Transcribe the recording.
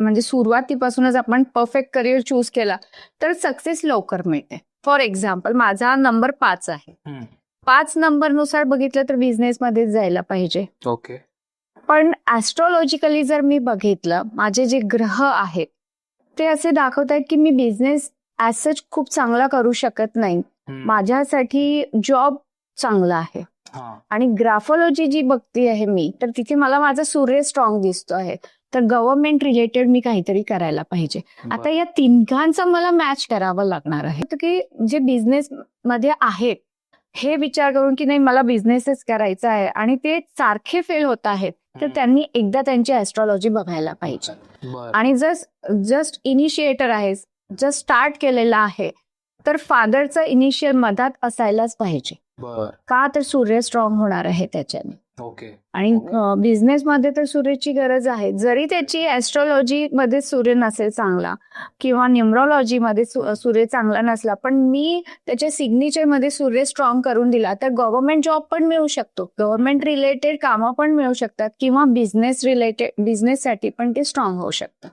म्हणजे सुरुवातीपासूनच आपण परफेक्ट करिअर चूज केला तर सक्सेस लवकर मिळते. फॉर एक्झाम्पल माझा नंबर 5 आहे. 5 नंबरनुसार बघितलं तर बिझनेसमध्येच जायला पाहिजे. ओके. पण ऍस्ट्रॉलॉजिकली जर मी बघितलं माझे जे ग्रह आहेत ते असे दाखवत आहेत की मी बिझनेस ऍज सच खूप चांगला करू शकत नाही. माझ्यासाठी जॉब चांगला आहे. आणि ग्राफोलॉजी जी बघती आहे मी तर तिथे मला माझा सूर्य स्ट्रॉंग दिसतो आहे. तर गव्हर्नमेंट रिलेटेड मी काहीतरी करायला पाहिजे. आता या तिघांचा मला मॅच करावं लागणार आहे की जे बिझनेस मध्ये आहेत हे विचार करून की नाही मला बिझनेसच करायचा आहे आणि ते सारखे फेल होत आहेत तर त्यांनी एकदा त्यांची ऍस्ट्रॉलॉजी बघायला पाहिजे. आणि जस्ट इनिशिएटर आहे, जस्ट स्टार्ट केलेला आहे तर फादरचा इनिशियल मधात असायलाच पाहिजे. का तर सूर्य स्ट्रॉंग होणार आहे त्याच्याने. आणि बिझनेसमध्ये तर सूर्याची गरज आहे. जरी त्याची ऍस्ट्रॉलॉजी मध्ये सूर्य नसेल चांगला किंवा न्यूमरॉलॉजी मध्ये सूर्य चांगला नसला पण मी त्याच्या सिग्नेचर मध्ये सूर्य स्ट्रॉंग करून दिला तर गव्हर्नमेंट जॉब पण मिळू शकतो, गव्हर्नमेंट रिलेटेड कामं पण मिळू शकतात किंवा बिझनेससाठी पण ते स्ट्रॉंग होऊ शकतं.